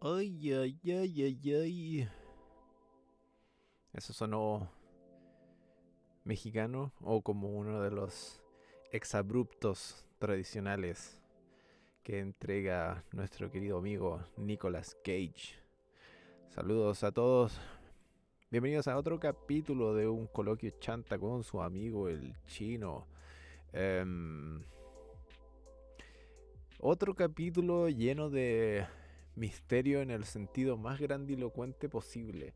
Ay, ay, ay, ay, ay. Eso sonó mexicano o como uno de los exabruptos tradicionales que entrega nuestro querido amigo Nicolas Cage. Saludos a todos. Bienvenidos a otro capítulo de un coloquio chanta con su amigo el chino. Em, Otro capítulo lleno de misterio en el sentido más grandilocuente posible.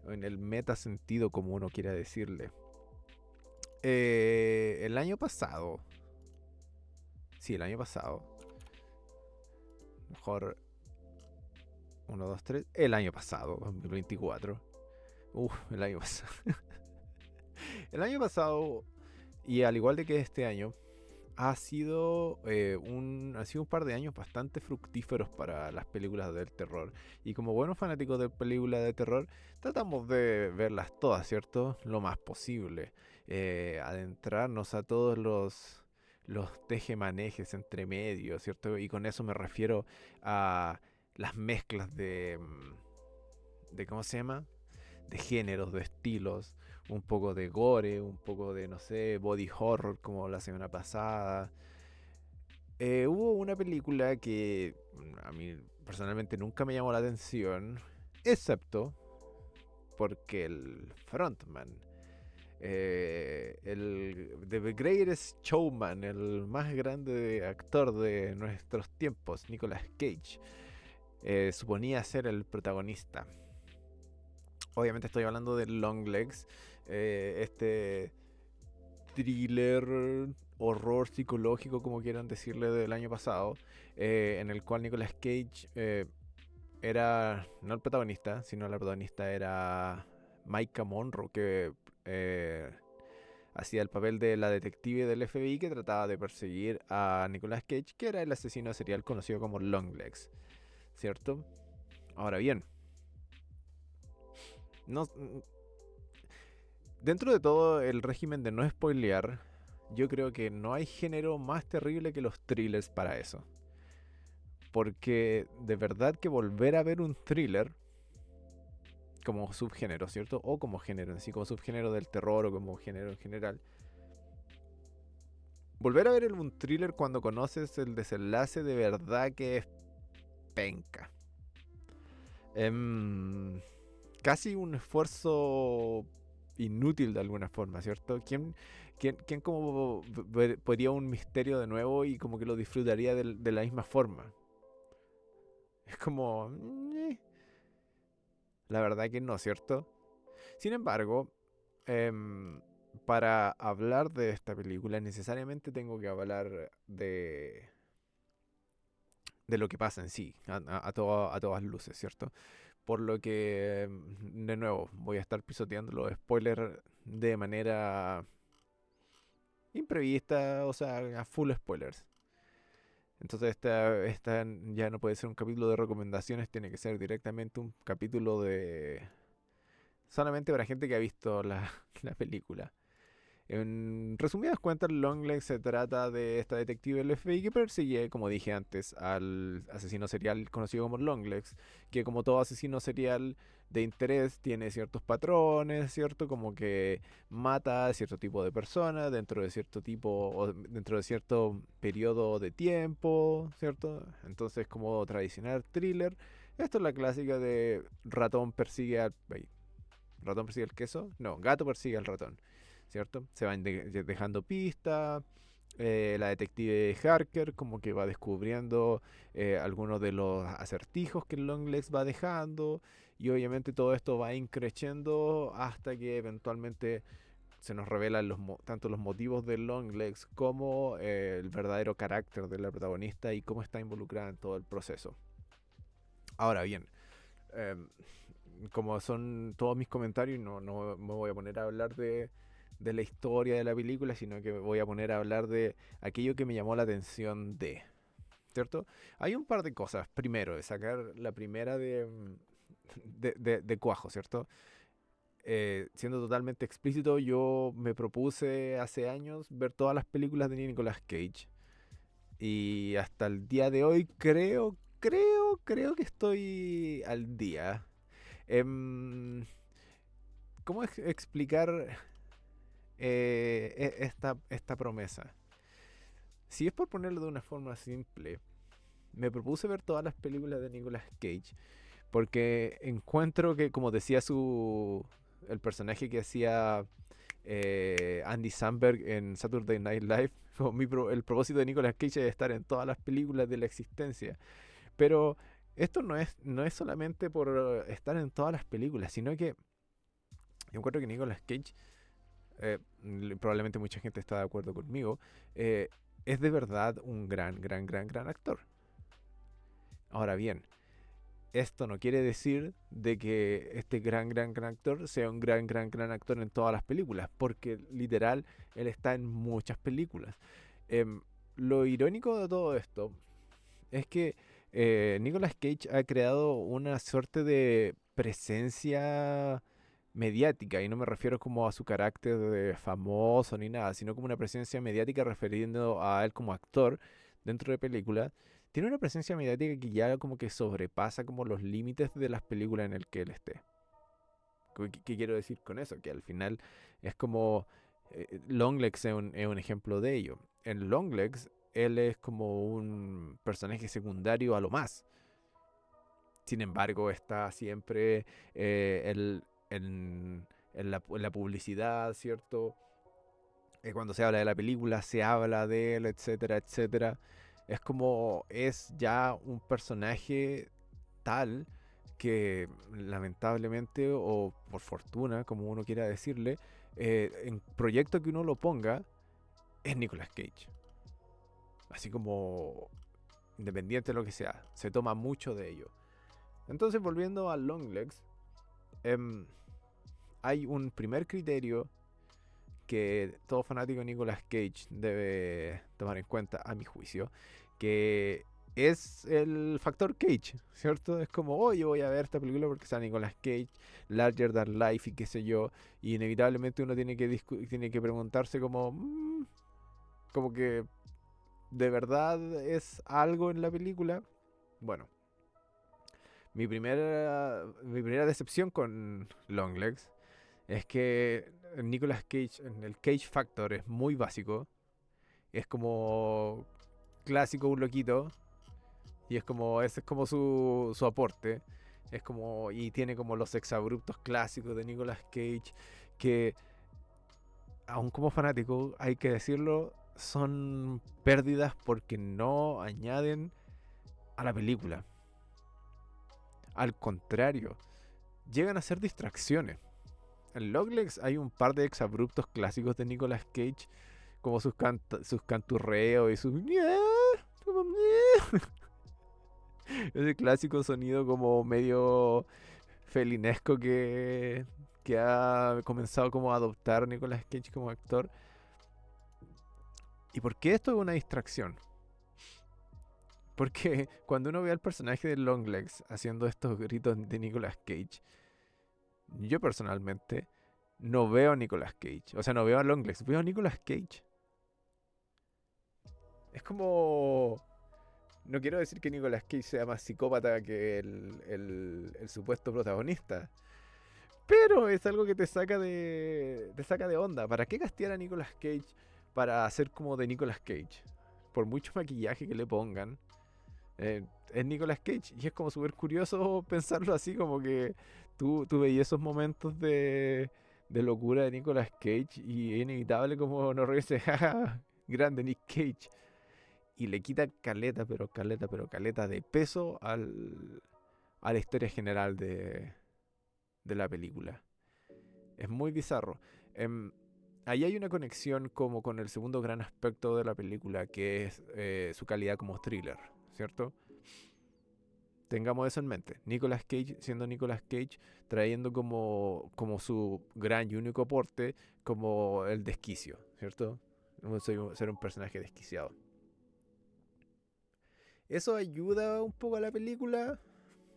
En el meta sentido, como uno quiera decirle. El año pasado. Sí, el año pasado. Mejor. Uno, 2, 3. El año pasado, 2024. El año pasado. El año pasado, y al igual de que este año, ha sido un par de años bastante fructíferos para las películas del terror. Y como buenos fanáticos de películas de terror, tratamos de verlas todas, ¿cierto? Lo más posible. Adentrarnos a todos los tejemanejes entre medio, ¿cierto? Y con eso me refiero a las mezclas de ¿cómo se llama? De géneros, de estilos, un poco de gore, un poco de, no sé, body horror como la semana pasada. Hubo una película que a mí personalmente nunca me llamó la atención, excepto porque el frontman, el The Greatest Showman, el más grande actor de nuestros tiempos, Nicolas Cage, suponía ser el protagonista. Obviamente estoy hablando de Longlegs, este thriller, horror psicológico, como quieran decirle, del año pasado, en el cual Nicolas Cage era no el protagonista, sino la protagonista era Maika Monroe, que eh, hacía el papel de la detective del FBI que trataba de perseguir a Nicolas Cage, que era el asesino serial conocido como Longlegs, ¿cierto? Ahora bien, no, dentro de todo el régimen de no spoilear, yo creo que no hay género más terrible que los thrillers para eso. Porque de verdad que volver a ver un thriller como subgénero, ¿cierto? O como género en sí, como subgénero del terror o como género en general. Volver a ver un thriller cuando conoces el desenlace de verdad que es penca. Em, Casi un esfuerzo inútil de alguna forma, ¿cierto? ¿Quién como podría un misterio de nuevo y como que lo disfrutaría de la misma forma? Es como... La verdad que no, ¿cierto? Sin embargo, em, para hablar de esta película necesariamente tengo que hablar de lo que pasa en sí, a todas luces, ¿cierto? Por lo que, de nuevo, voy a estar pisoteando los spoilers de manera imprevista, o sea, a full spoilers. Entonces esta ya no puede ser un capítulo de recomendaciones, tiene que ser directamente un capítulo de... solamente para gente que ha visto la película. En resumidas cuentas, Longlegs se trata de esta detective del FBI que persigue, como dije antes, al asesino serial conocido como Longlegs, que como todo asesino serial de interés tiene ciertos patrones, ¿cierto? Como que mata a cierto tipo de personas dentro de cierto tipo o dentro de cierto periodo de tiempo, ¿cierto? Entonces, como tradicional thriller, esto es la clásica de ratón persigue al... ¿Ratón persigue el queso? No, gato persigue al ratón. ¿Cierto? Se van dejando pistas. La detective Harker como que va descubriendo algunos de los acertijos que Longlegs va dejando. Y obviamente todo esto va increciendo hasta que eventualmente se nos revelan tanto los motivos de Longlegs como el verdadero carácter de la protagonista y cómo está involucrada en todo el proceso. Ahora bien, eh, como son todos mis comentarios, no me voy a poner a hablar de la historia de la película, sino que me voy a poner a hablar de aquello que me llamó la atención de, ¿cierto? Hay un par de cosas. Primero, de sacar la primera de cuajo, ¿cierto? Siendo totalmente explícito, yo me propuse hace años ver todas las películas de Nicolas Cage. Y hasta el día de hoy creo que estoy al día. Em, ¿Cómo explicar esta promesa? Si es por ponerlo de una forma simple, me propuse ver todas las películas de Nicolas Cage porque encuentro que, como decía el personaje que hacía Andy Samberg en Saturday Night Live, como el propósito de Nicolas Cage es estar en todas las películas de la existencia. Pero esto no es solamente por estar en todas las películas, sino que yo encuentro que Nicolas Cage, probablemente mucha gente está de acuerdo conmigo, es de verdad un gran actor. Ahora bien, esto no quiere decir de que este gran actor sea un gran actor en todas las películas, porque literal él está en muchas películas. Em, lo irónico de todo esto es que Nicolas Cage ha creado una suerte de presencia mediática, y no me refiero como a su carácter de famoso ni nada, sino como una presencia mediática refiriendo a él como actor dentro de películas. Tiene una presencia mediática que ya como que sobrepasa como los límites de las películas en el que él esté. ¿Qué quiero decir con eso? Que al final es como Longlegs es un ejemplo de ello. En Longlegs él es como un personaje secundario a lo más. Sin embargo, está siempre en la publicidad, ¿cierto? Cuando se habla de la película, se habla de él, etcétera, etcétera. Es ya un personaje tal que lamentablemente o por fortuna, como uno quiera decirle, en proyecto que uno lo ponga, es Nicolas Cage. Así como independiente de lo que sea, se toma mucho de ello. Entonces, volviendo a Longlegs, hay un primer criterio que todo fanático de Nicolas Cage debe tomar en cuenta, a mi juicio, que es el factor Cage, ¿cierto? Es como, oye, voy a ver esta película porque está Nicolas Cage, Larger Than Life y qué sé yo, y inevitablemente uno tiene que preguntarse como que, ¿de verdad es algo en la película? Bueno, mi primera decepción con Longlegs es que Nicolas Cage, en el Cage Factor, es muy básico. Es como clásico, un loquito. Y ese es como su aporte. Y tiene como los exabruptos clásicos de Nicolas Cage. Que, aun como fanático, hay que decirlo, son pérdidas porque no añaden a la película. Al contrario, llegan a ser distracciones. En Longlegs hay un par de exabruptos clásicos de Nicolas Cage, como sus canturreos y sus... Ese clásico sonido como medio felinesco que ha comenzado como a adoptar Nicolas Cage como actor. ¿Y por qué esto es una distracción? Porque cuando uno ve al personaje de Longlegs haciendo estos gritos de Nicolas Cage, yo personalmente no veo a Nicolas Cage. O sea, no veo a Longlegs, veo a Nicolas Cage. Es como... No quiero decir que Nicolas Cage sea más psicópata que el supuesto protagonista. Pero es algo que te saca de onda. ¿Para qué castear a Nicolas Cage para hacer como de Nicolas Cage? Por mucho maquillaje que le pongan, es Nicolas Cage. Y es como súper curioso pensarlo así, como que tú veías esos momentos de locura de Nicolas Cage y es inevitable como no reírse, jaja, grande Nick Cage. Y le quita pero caleta de peso a la historia general de la película. Es muy bizarro. Ahí hay una conexión como con el segundo gran aspecto de la película, que es su calidad como thriller, ¿cierto? Tengamos eso en mente. Nicolas Cage siendo Nicolas Cage, trayendo como su gran y único aporte, como el desquicio, ¿cierto? Ser un personaje desquiciado. ¿Eso ayuda un poco a la película?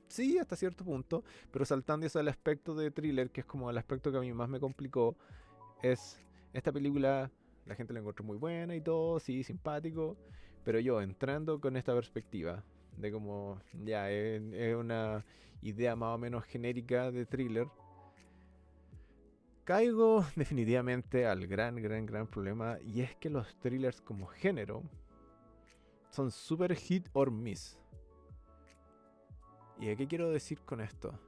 Sí, hasta cierto punto, pero saltando eso al aspecto de thriller, que es como el aspecto que a mí más me complicó, es esta película, la gente la encontró muy buena y todo, sí, simpático, pero yo entrando con esta perspectiva de como, ya, es una idea más o menos genérica de thriller, caigo definitivamente al gran problema, y es que los thrillers como género son super hit or miss. ¿Y a qué quiero decir con esto?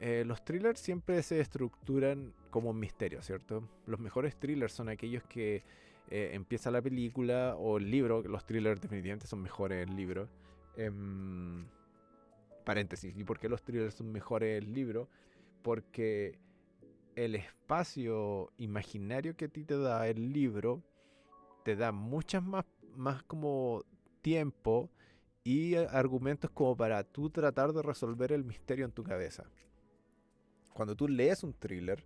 Los thrillers siempre se estructuran como un misterio, ¿cierto? Los mejores thrillers son aquellos que empieza la película o el libro. Los thrillers definitivamente son mejores el libro. Em, Paréntesis, ¿y por qué los thrillers son mejores el libro? Porque el espacio imaginario que a ti te da el libro te da muchas más como tiempo y argumentos como para tú tratar de resolver el misterio en tu cabeza. Cuando tú lees un thriller,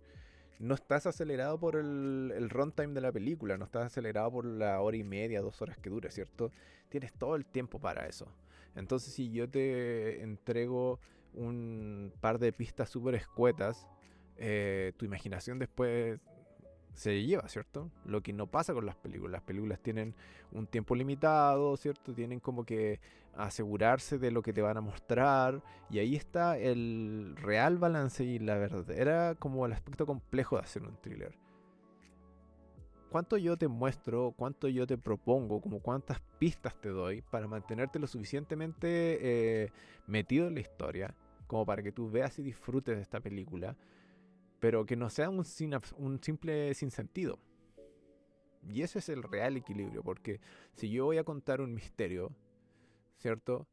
no estás acelerado por el runtime de la película, no estás acelerado por la hora y media, 2 horas que dure, ¿cierto? Tienes todo el tiempo para eso. Entonces, si yo te entrego un par de pistas súper escuetas, tu imaginación después se lleva, ¿cierto? Lo que no pasa con las películas. Las películas tienen un tiempo limitado, ¿cierto? Tienen como que asegurarse de lo que te van a mostrar. Y ahí está el real balance y la verdadera, como el aspecto complejo de hacer un thriller. ¿Cuánto yo te muestro, cuánto yo te propongo, como cuántas pistas te doy para mantenerte lo suficientemente metido en la historia, como para que tú veas y disfrutes de esta película, pero que no sea un simple sinsentido? Y ese es el real equilibrio, porque si yo voy a contar un misterio, ¿cierto?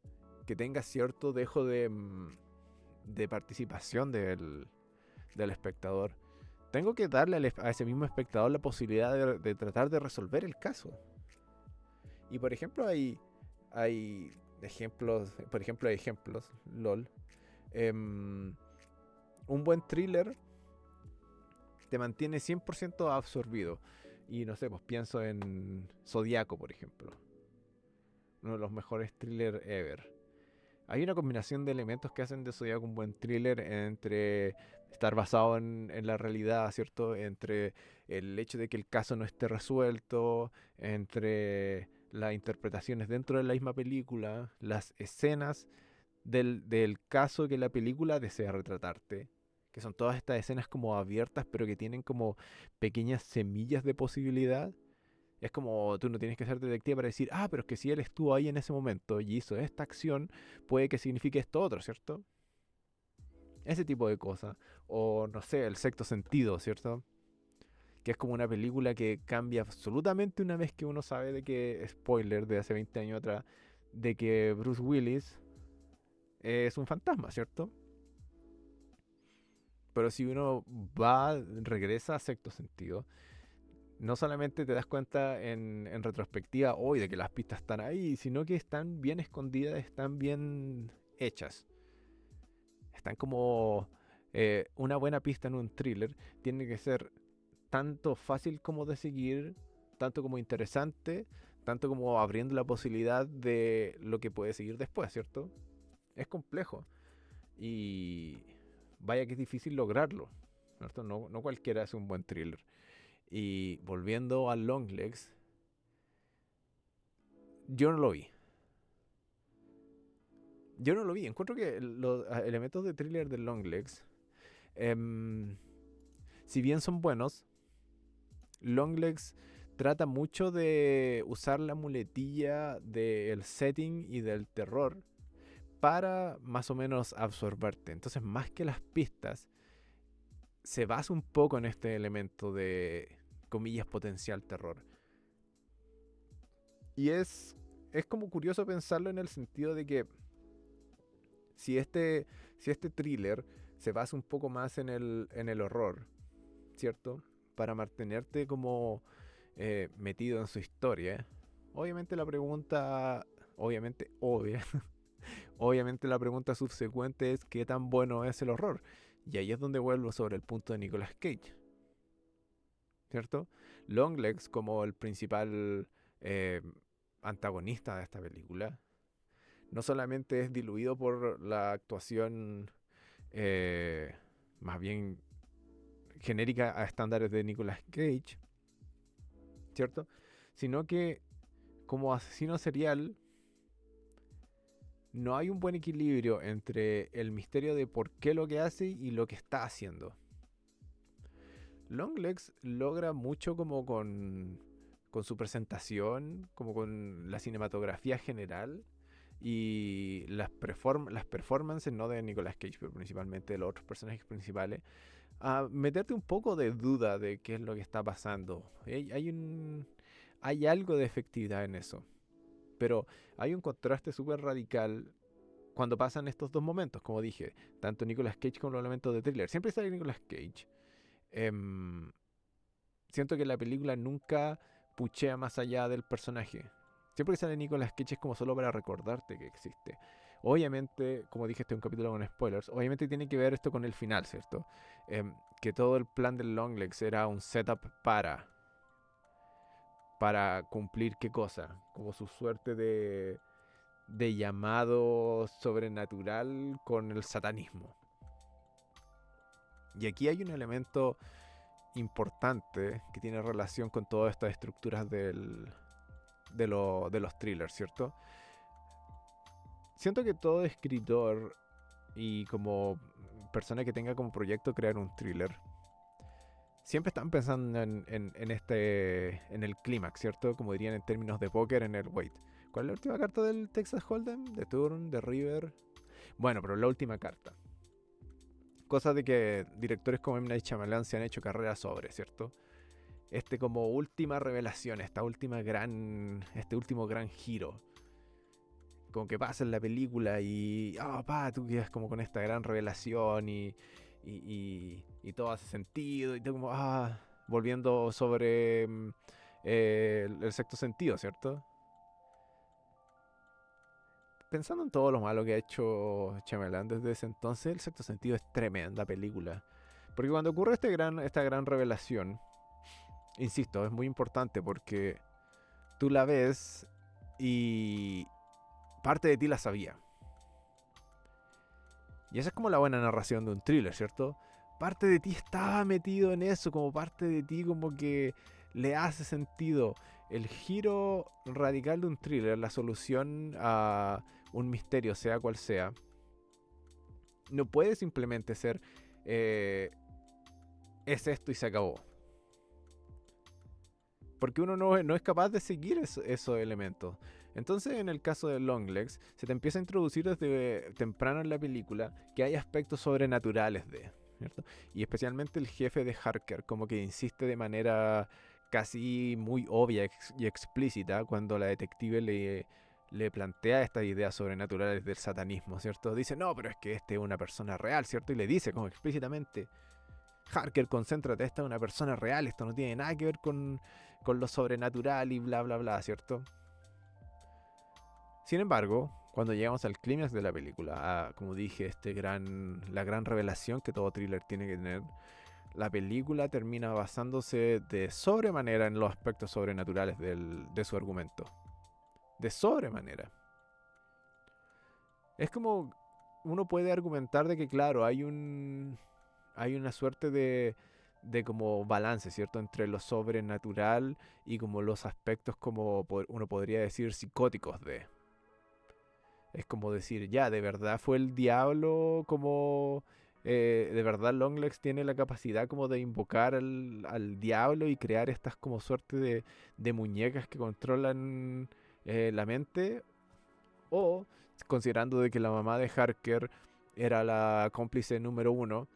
Que tenga cierto dejo de participación del espectador, tengo que darle a ese mismo espectador la posibilidad de tratar de resolver el caso. Y por ejemplo hay ejemplos, LOL. Em, un buen thriller te mantiene 100% absorbido. Y no sé, pues pienso en Zodiaco, por ejemplo. Uno de los mejores thrillers ever. Hay una combinación de elementos que hacen de Zodiaco un buen thriller, entre estar basado en la realidad, ¿cierto? Entre el hecho de que el caso no esté resuelto, entre las interpretaciones dentro de la misma película, las escenas del caso que la película desea retratarte, que son todas estas escenas como abiertas, pero que tienen como pequeñas semillas de posibilidad. Es como tú no tienes que ser detective para decir, ah, pero es que si él estuvo ahí en ese momento y hizo esta acción, puede que signifique esto otro, ¿cierto? Ese tipo de cosas. O no sé, el sexto sentido, ¿cierto? Que es como una película que cambia absolutamente una vez que uno sabe de que, spoiler de hace 20 años atrás, de que Bruce Willis es un fantasma, ¿cierto? Pero si uno regresa a sexto sentido, no solamente te das cuenta en retrospectiva hoy de que las pistas están ahí, sino que están bien escondidas, están bien hechas. Están como una buena pista en un thriller. Tiene que ser tanto fácil como de seguir, tanto como interesante, tanto como abriendo la posibilidad de lo que puede seguir después, ¿cierto? Es complejo. Y vaya que es difícil lograrlo, ¿cierto? No cualquiera hace un buen thriller. Y volviendo a Longlegs, yo no lo vi. Yo no lo vi. Encuentro que los elementos de thriller de Longlegs, em, si bien son buenos, Longlegs trata mucho de usar la muletilla del setting y del terror para más o menos absorberte. Entonces, más que las pistas, se basa un poco en este elemento de, comillas, potencial terror. Y es como curioso pensarlo en el sentido de que si este thriller se basa un poco más en el horror, ¿cierto? Para mantenerte como metido en su historia. Obviamente la pregunta, obviamente obvia, obviamente la pregunta subsecuente es qué tan bueno es el horror. Y ahí es donde vuelvo sobre el punto de Nicolas Cage, ¿cierto? Longlegs como el principal eh, antagonista de esta película, no solamente es diluido por la actuación eh, más bien genérica a estándares de Nicolas Cage, ¿cierto? Sino que como asesino serial no hay un buen equilibrio entre el misterio de por qué lo que hace y lo que está haciendo. Longlegs logra mucho como con su presentación, como con la cinematografía general y las performances, no de Nicolas Cage, pero principalmente de los otros personajes principales, a meterte un poco de duda de qué es lo que está pasando. Hay algo de efectividad en eso, pero hay un contraste súper radical cuando pasan estos dos momentos, como dije, tanto Nicolas Cage como los elementos de thriller. Siempre sale Nicolas Cage. Em, Siento que la película nunca puchea más allá del personaje. Siempre que sale Nicolas Cage es como solo para recordarte que existe. Obviamente, como dije, este es un capítulo con spoilers. Obviamente tiene que ver esto con el final, ¿cierto? Que todo el plan del Longlegs era un setup para cumplir qué cosa. Como su suerte de llamado sobrenatural con el satanismo. Y aquí hay un elemento importante que tiene relación con todas estas estructuras de los thrillers, ¿cierto? Siento que todo escritor y como persona que tenga como proyecto crear un thriller, siempre están pensando en el clímax, ¿cierto? Como dirían en términos de póker, en el wait. ¿Cuál es la última carta del Texas Hold'em? ¿De Turn? ¿De River? Bueno, pero la última carta. Cosa de que directores como M. Night Shyamalan se han hecho carrera sobre, ¿cierto? Como última revelación, este último gran giro. Como que pasa en la película y tú quedas como con esta gran revelación y todo hace sentido y tú como, volviendo sobre el sexto sentido, ¿cierto? Pensando en todo lo malo que ha hecho Shyamalan desde ese entonces, el sexto sentido es tremenda película. Porque cuando ocurre esta gran revelación, insisto, es muy importante porque tú la ves y parte de ti la sabía. Y esa es como la buena narración de un thriller, ¿cierto? Parte de ti estaba metido en eso, como parte de ti como que le hace sentido. El giro radical de un thriller, la solución a un misterio, sea cual sea, no puede simplemente ser es esto y se acabó. Porque uno no es capaz de seguir esos elementos. Entonces, en el caso de Longlegs, se te empieza a introducir desde temprano en la película que hay aspectos sobrenaturales ¿cierto? Y especialmente el jefe de Harker, como que insiste de manera casi muy obvia y explícita cuando la detective le plantea estas ideas sobrenaturales del satanismo, ¿cierto? Dice, no, pero es que este es una persona real, ¿cierto? Y le dice como explícitamente, Harker, concéntrate, esta es una persona real, esto no tiene nada que ver con lo sobrenatural y bla, bla, bla, ¿cierto? Sin embargo, cuando llegamos al clímax de la película, como dije, la gran revelación que todo thriller tiene que tener, la película termina basándose de sobremanera en los aspectos sobrenaturales de su argumento. De sobremanera. Es como uno puede argumentar de que, claro, hay una suerte de como balance, ¿cierto? Entre lo sobrenatural y como los aspectos como uno podría decir psicóticos de. Es como decir, ya, de verdad fue el diablo como... de verdad Longlegs tiene la capacidad como de invocar al diablo y crear estas como suerte de muñecas que controlan la mente. O, considerando de que la mamá de Harker era la cómplice número uno,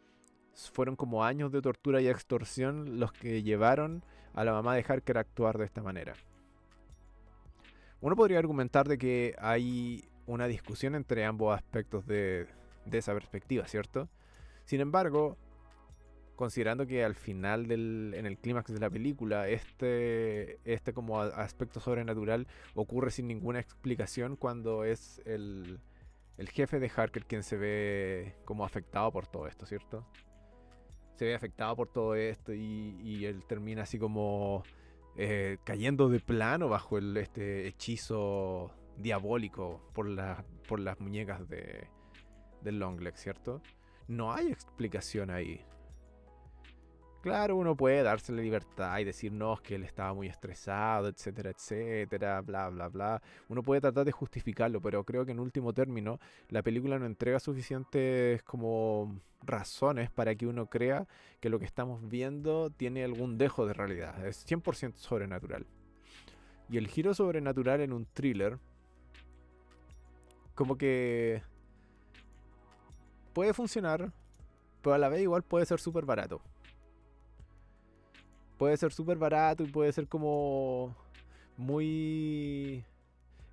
fueron como años de tortura y extorsión los que llevaron a la mamá de Harker a actuar de esta manera. Uno podría argumentar de que hay una discusión entre ambos aspectos de esa perspectiva, ¿cierto? Sin embargo, considerando que al final en el clímax de la película, como aspecto sobrenatural ocurre sin ninguna explicación cuando es el jefe de Harker quien se ve como afectado por todo esto, ¿cierto? Se ve afectado por todo esto y él termina así como cayendo de plano bajo este hechizo diabólico por las muñecas del Longlegs, ¿cierto? No hay explicación ahí. Claro, uno puede darse la libertad y decir, no, es que él estaba muy estresado, etcétera, etcétera, bla, bla, bla. Uno puede tratar de justificarlo, pero creo que en último término la película no entrega suficientes como razones para que uno crea que lo que estamos viendo tiene algún dejo de realidad. Es 100% sobrenatural. Y el giro sobrenatural en un thriller, como que puede funcionar, pero a la vez igual puede ser súper barato. Puede ser súper barato y puede ser como muy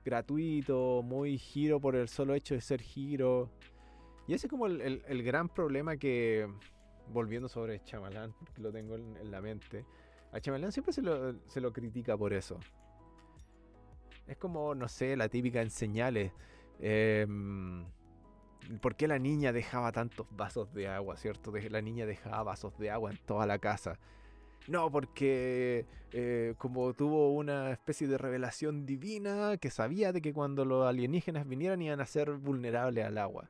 gratuito, muy giro por el solo hecho de ser giro. Y ese es como el gran problema que, volviendo sobre Shyamalan, porque lo tengo en la mente, a Shyamalan siempre se lo critica por eso. Es como, no sé, la típica en señales. ¿Por qué la niña dejaba tantos vasos de agua, cierto? La niña dejaba vasos de agua en toda la casa. No, porque como tuvo una especie de revelación divina que sabía de que cuando los alienígenas vinieran iban a ser vulnerables al agua.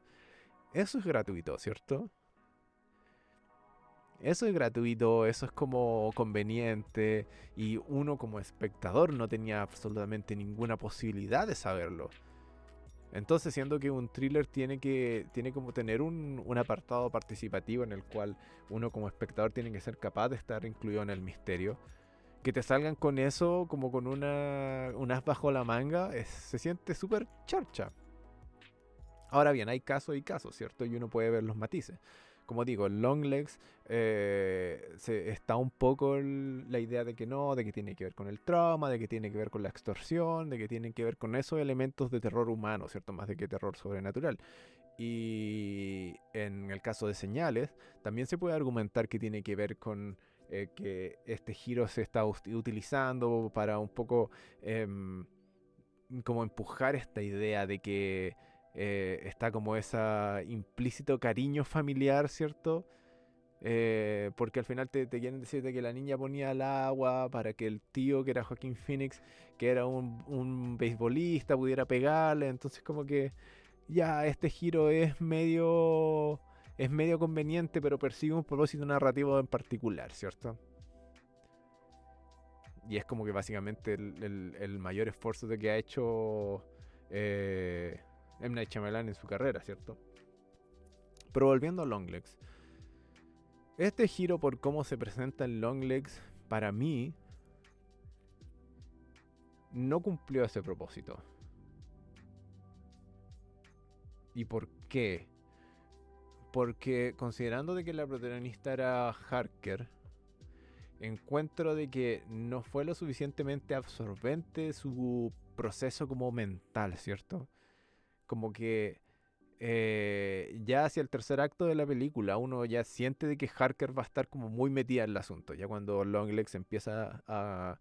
Eso es gratuito, ¿cierto? Eso es gratuito, eso es como conveniente y uno como espectador no tenía absolutamente ninguna posibilidad de saberlo. Entonces, siendo que un thriller tiene como tener un apartado participativo en el cual uno como espectador tiene que ser capaz de estar incluido en el misterio, que te salgan con eso como con un as bajo la manga, se siente súper charcha. Ahora bien, hay casos y casos, ¿cierto? Y uno puede ver los matices. Como digo, en Longlegs está un poco la idea de que no, de que tiene que ver con el trauma, de que tiene que ver con la extorsión, de que tiene que ver con esos elementos de terror humano, ¿cierto? Más de que terror sobrenatural. Y en el caso de Señales, también se puede argumentar que tiene que ver con que este giro se está utilizando para un poco em, como empujar esta idea de que está como ese implícito cariño familiar, ¿cierto? Porque al final te quieren decir de que la niña ponía el agua para que el tío, que era Joaquín Phoenix, que era un beisbolista, pudiera pegarle. Entonces como que ya este giro es medio conveniente, pero persigue un propósito narrativo en particular, ¿cierto? Y es como que básicamente el mayor esfuerzo de que ha hecho eh, M. Night Shyamalan en su carrera, ¿cierto? Pero volviendo a Longlegs, este giro por cómo se presenta en Longlegs, para mí, no cumplió ese propósito. ¿Y por qué? Porque considerando de que la protagonista era Harker, encuentro de que no fue lo suficientemente absorbente su proceso como mental, ¿cierto? Como que ya hacia el tercer acto de la película uno ya siente de que Harker va a estar como muy metida en el asunto, ya cuando Longlegs empieza a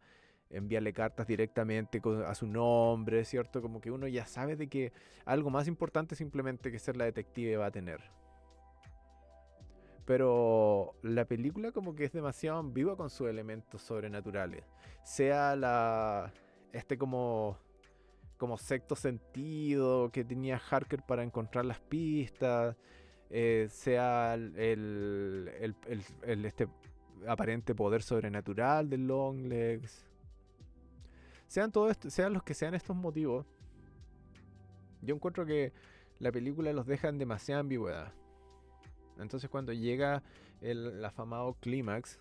enviarle cartas directamente a su nombre, ¿cierto? Como que uno ya sabe de que algo más importante simplemente que ser la detective va a tener. Pero la película como que es demasiado ambigua con sus elementos sobrenaturales. Sea este como sexto sentido que tenía Harker para encontrar las pistas, sea este aparente poder sobrenatural de Longlegs. Sean los que sean estos motivos, yo encuentro que la película los deja en demasiada ambigüedad. Entonces cuando llega el afamado clímax,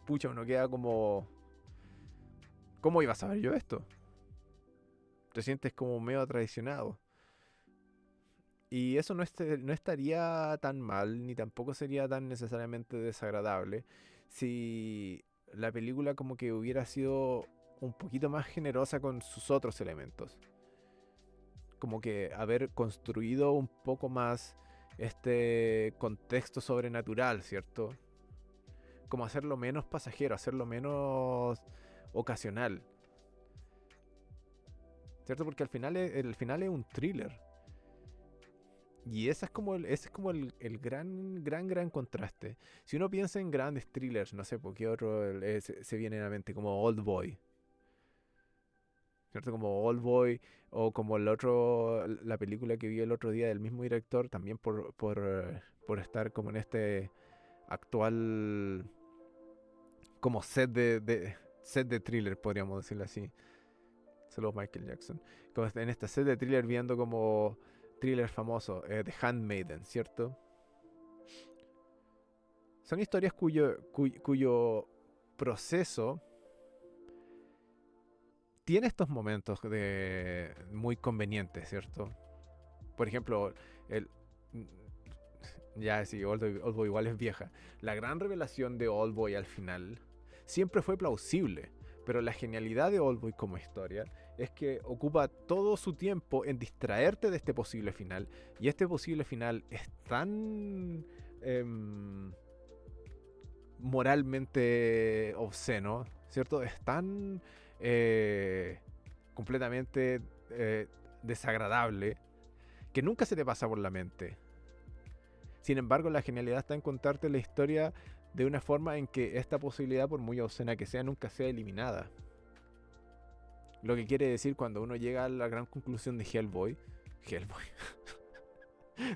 pucha, uno queda como... ¿Cómo iba a saber yo esto? Te sientes como medio traicionado. Y eso no estaría tan mal, ni tampoco sería tan necesariamente desagradable si la película como que hubiera sido un poquito más generosa con sus otros elementos. Como que haber construido un poco más este contexto sobrenatural, ¿cierto? Como hacerlo menos pasajero, hacerlo menos ocasional, ¿cierto? Porque al final el final es un thriller. Y ese es como el gran contraste. Si uno piensa en grandes thrillers, no sé, ¿por qué otro se viene a la mente? Como Old Boy, ¿cierto? Como Old Boy o como la película que vi el otro día del mismo director, también por estar como en este actual como set de thriller, podríamos decirlo así. Saludos Michael Jackson. Como en esta set de thriller viendo como thriller famoso, The Handmaiden, ¿cierto? Son historias cuyo proceso tiene estos momentos de muy convenientes, ¿cierto? Por ejemplo, el ya sí, Oldboy igual es vieja. La gran revelación de Oldboy al final siempre fue plausible, pero la genialidad de Oldboy como historia es que ocupa todo su tiempo en distraerte de este posible final, y este posible final es tan moralmente obsceno, ¿cierto? Es tan completamente desagradable que nunca se te pasa por la mente. Sin embargo, la genialidad está en contarte la historia de una forma en que esta posibilidad, por muy obscena que sea, nunca sea eliminada. Lo que quiere decir cuando uno llega a la gran conclusión de Hellboy,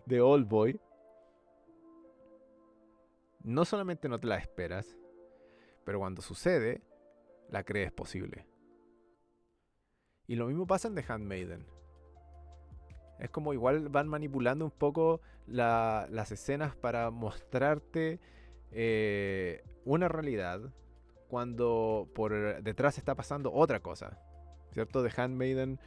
de Oldboy, no solamente no te la esperas, pero cuando sucede, la crees posible. Y lo mismo pasa en The Handmaiden. Es como igual van manipulando un poco las escenas para mostrarte una realidad cuando por detrás está pasando otra cosa, ¿cierto? The Handmaiden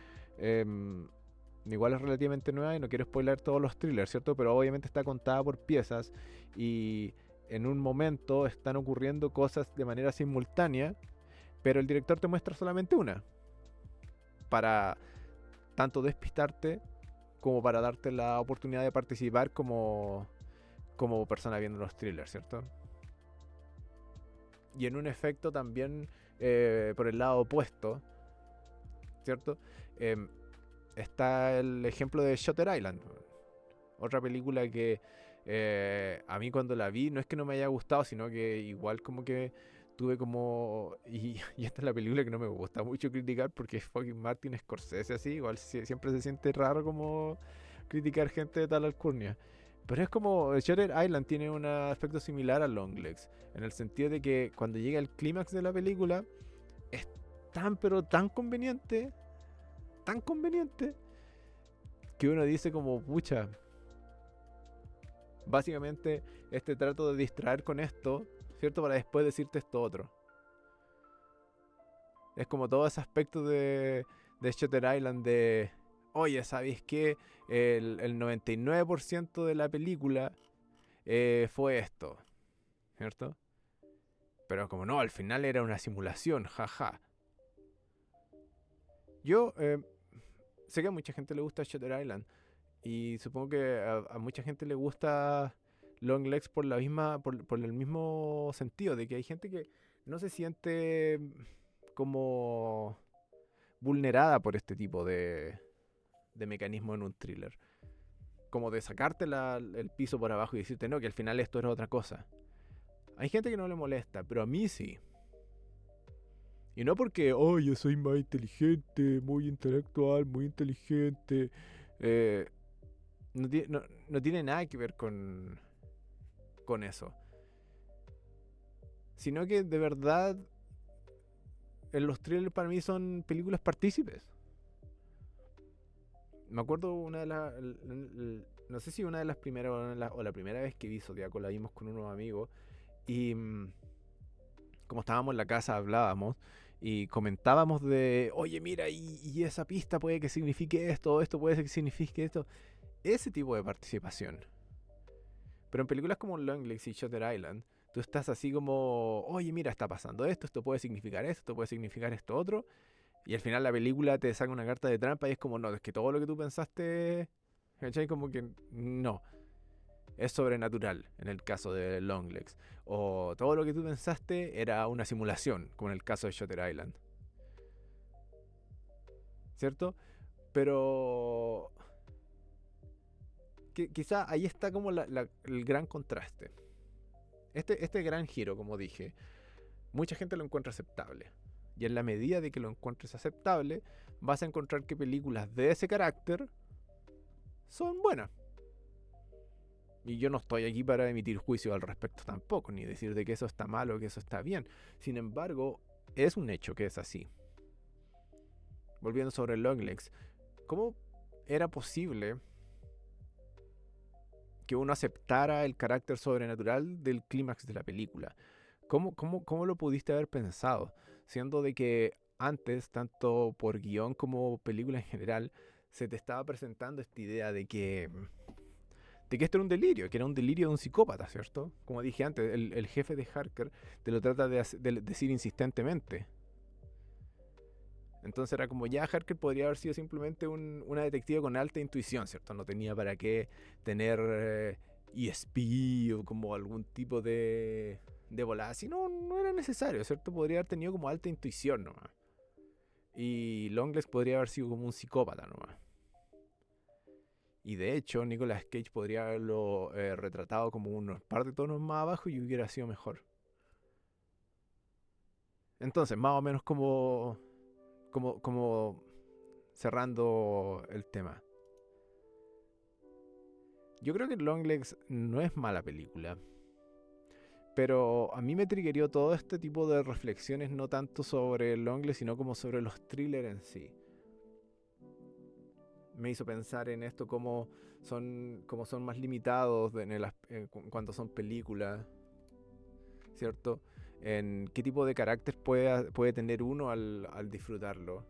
igual es relativamente nueva y no quiero spoiler todos los thrillers, ¿cierto? Pero obviamente está contada por piezas y en un momento están ocurriendo cosas de manera simultánea, pero el director te muestra solamente una, para tanto despistarte como para darte la oportunidad de participar como persona viendo los thrillers, ¿cierto? Y en un efecto también por el lado opuesto, ¿cierto? Está el ejemplo de Shutter Island, otra película que a mí cuando la vi no es que no me haya gustado, sino que igual como que tuve como... Y esta es la película que no me gusta mucho criticar porque es fucking Martin Scorsese así, igual siempre se siente raro como criticar gente de tal alcurnia. Pero es como Shutter Island tiene un aspecto similar a Longlegs, en el sentido de que cuando llega el clímax de la película es tan pero tan conveniente, que uno dice como, pucha, básicamente este trato de distraer con esto, ¿cierto? Para después decirte esto otro. Es como todo ese aspecto de Shutter Island de, oye, ¿sabéis qué? El 99% de la película fue esto, ¿cierto? Pero como no, al final era una simulación, jaja. Yo sé que a mucha gente le gusta Shutter Island y supongo que a mucha gente le gusta Longlegs por el mismo sentido, de que hay gente que no se siente como vulnerada por este tipo de mecanismo en un thriller. Como de sacarte el piso por abajo y decirte no, que al final esto era otra cosa. Hay gente que no le molesta, pero a mí sí. Y no porque, oh, yo soy más inteligente, muy intelectual, muy inteligente. Eh, no tiene nada que ver con eso. Sino que de verdad los thrillers para mí son películas partícipes. Me acuerdo una de las... No sé si una de las primeras o la primera vez que vi Zodiaco la vimos con unos amigos. Y como estábamos en la casa hablábamos y comentábamos de, oye mira, y esa pista puede que signifique esto puede que signifique esto. Ese tipo de participación. Pero en películas como Longlegs y Shutter Island, tú estás así como, oye mira, está pasando esto puede significar esto puede significar esto otro. Y al final la película te saca una carta de trampa y es como, no, es que todo lo que tú pensaste, ¿cachai? Como que no. Es sobrenatural en el caso de Longlegs. O todo lo que tú pensaste era una simulación, como en el caso de Shutter Island. ¿Cierto? Pero quizá ahí está como el gran contraste. Este gran giro, como dije, mucha gente lo encuentra aceptable. Y en la medida de que lo encuentres aceptable, vas a encontrar que películas de ese carácter son buenas. Y yo no estoy aquí para emitir juicio al respecto tampoco, ni decir de que eso está mal o que eso está bien. Sin embargo, es un hecho que es así. Volviendo sobre Longlegs, ¿cómo era posible que uno aceptara el carácter sobrenatural del clímax de la película? ¿Cómo lo pudiste haber pensado? Siendo de que antes, tanto por guión como película en general, se te estaba presentando esta idea de que esto era un delirio, que era un delirio de un psicópata, ¿cierto? Como dije antes, el jefe de Harker te lo trata de decir insistentemente. Entonces era como ya Harker podría haber sido simplemente una detective con alta intuición, ¿cierto? No tenía para qué tener ESP o como algún tipo de volada. Así no era necesario, ¿cierto? Podría haber tenido como alta intuición nomás. Y Longlegs podría haber sido como un psicópata nomás. Y de hecho, Nicolas Cage podría haberlo retratado como unos par de tonos más abajo y hubiera sido mejor. Entonces, más o menos como cerrando el tema. Yo creo que Longlegs no es mala película. Pero a mí me triggerió todo este tipo de reflexiones, no tanto sobre Longlegs, sino como sobre los thrillers en sí. Me hizo pensar en esto como son más limitados cuando son películas, ¿cierto? En qué tipo de carácter puede tener uno al disfrutarlo.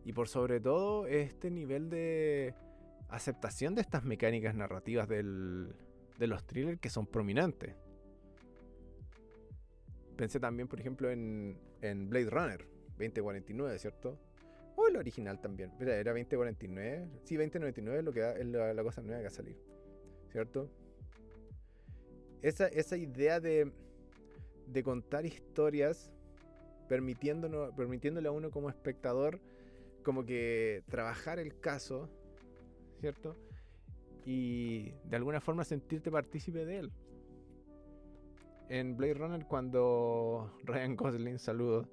Y por sobre todo, este nivel de aceptación de estas mecánicas narrativas de los thrillers que son prominentes. Pensé también, por ejemplo, en Blade Runner 2049, ¿cierto? O el original también. Mira, era 2049. Sí, 2099 es lo que es la cosa nueva que va a salir, ¿cierto? Esa idea de contar historias permitiéndole a uno como espectador como que trabajar el caso, ¿cierto? Y de alguna forma sentirte partícipe de él. En Blade Runner, cuando Ryan Gosling, saludos,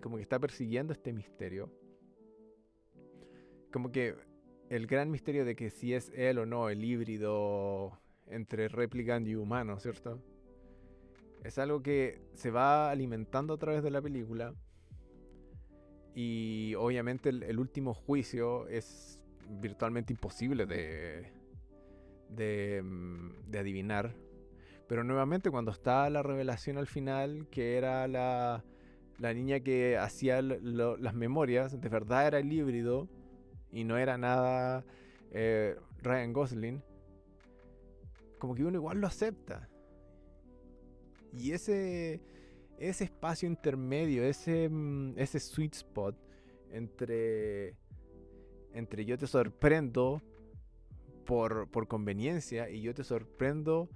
como que está persiguiendo este misterio, como que el gran misterio de que si es él o no el híbrido entre replicant y humano, ¿cierto? Es algo que se va alimentando a través de la película. Y obviamente el último juicio es virtualmente imposible de adivinar. Pero nuevamente cuando está la revelación al final, que era la niña que hacía las memorias, de verdad era el híbrido y no era nada Ryan Gosling, como que uno igual lo acepta. Y ese espacio intermedio, ese sweet spot entre yo te sorprendo por conveniencia y yo te sorprendo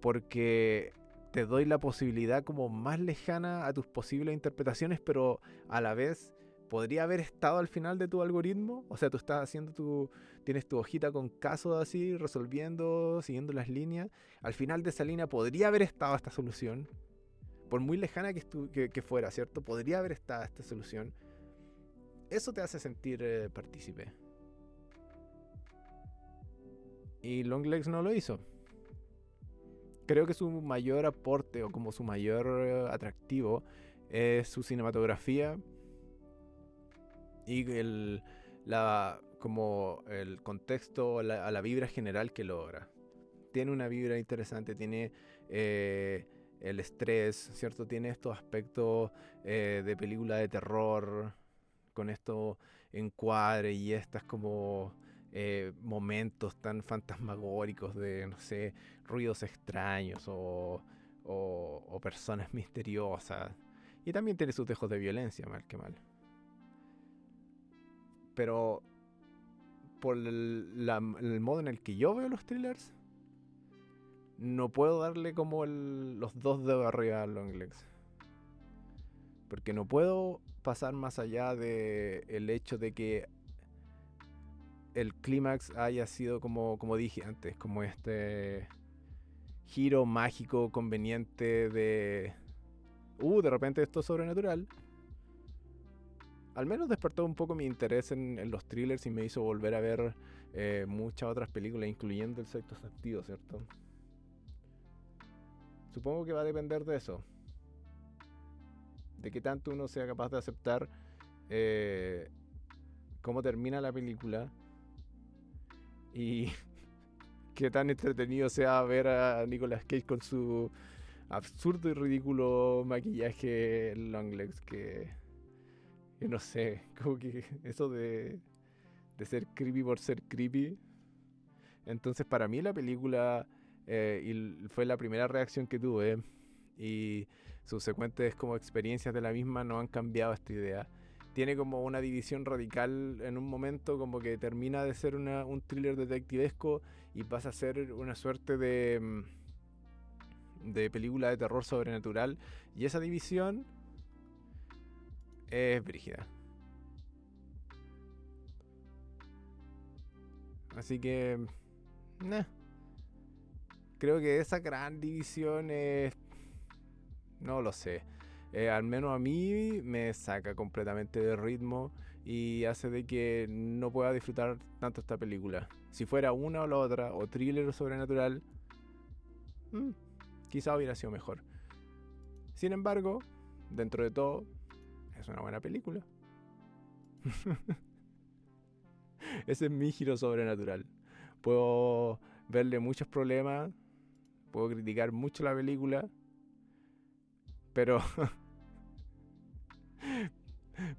porque te doy la posibilidad como más lejana a tus posibles interpretaciones, pero a la vez podría haber estado al final de tu algoritmo. O sea, tú estás haciendo tienes tu hojita con casos así, resolviendo, siguiendo las líneas. Al final de esa línea podría haber estado esta solución. Por muy lejana que fuera, ¿cierto? Podría haber estado esta solución. Eso te hace sentir partícipe. Y Longlegs no lo hizo. Creo que su mayor aporte o como su mayor atractivo es su cinematografía y como el contexto, a la vibra general que logra. Tiene una vibra interesante, tiene el estrés, ¿cierto? Tiene estos aspectos de película de terror, con estos encuadres y estas como momentos tan fantasmagóricos de, no sé, ruidos extraños o personas misteriosas. Y también tiene sus dejos de violencia, mal que mal. Pero por el modo en el que yo veo los thrillers, no puedo darle como los dos dedos arriba a Longlegs. Porque no puedo pasar más allá de el hecho de que el clímax haya sido como dije antes, como este giro mágico conveniente de repente esto es sobrenatural. Al menos despertó un poco mi interés en los thrillers y me hizo volver a ver muchas otras películas, incluyendo El Sexto Sentido, ¿cierto? Supongo que va a depender de eso, de qué tanto uno sea capaz de aceptar eh, cómo termina la película y qué tan entretenido sea ver a Nicolas Cage con su absurdo y ridículo maquillaje long legs que no sé, como que eso de ser creepy por ser creepy. Entonces para mí la película fue la primera reacción que tuve y subsecuentes como experiencias de la misma no han cambiado esta idea. Tiene como una división radical en un momento, como que termina de ser un thriller detectivesco y pasa a ser una suerte de película de terror sobrenatural. Y esa división es brígida. Así que, nah, creo que esa gran división es, no lo sé. Al menos a mí me saca completamente de ritmo y hace de que no pueda disfrutar tanto esta película. Si fuera una o la otra, o thriller o sobrenatural, quizá hubiera sido mejor. Sin embargo, dentro de todo, es una buena película. Ese es mi giro sobrenatural. Puedo verle muchos problemas, puedo criticar mucho la película, pero,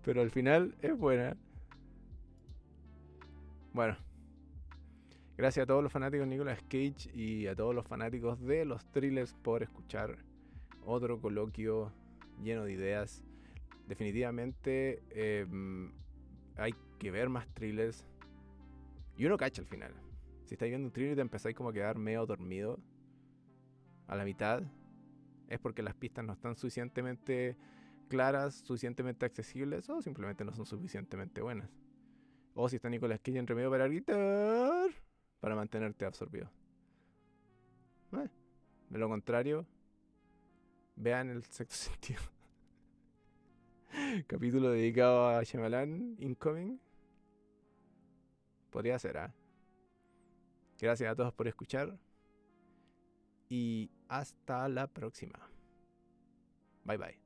pero al final es buena. Bueno, gracias a todos los fanáticos de Nicolas Cage y a todos los fanáticos de los thrillers por escuchar otro coloquio lleno de ideas. Definitivamente hay que ver más thrillers. Y uno cacha al final. Si estáis viendo un thriller y te empezáis como a quedar medio dormido a la mitad, es porque las pistas no están suficientemente claras, suficientemente accesibles o simplemente no son suficientemente buenas. O si está Nicolas Cage entre medio para gritar, para mantenerte absorbido. De lo contrario, vean El Sexto Sentido. Capítulo dedicado a Shyamalan Incoming. Podría ser, ¿ah? Gracias a todos por escuchar. Y hasta la próxima. Bye bye.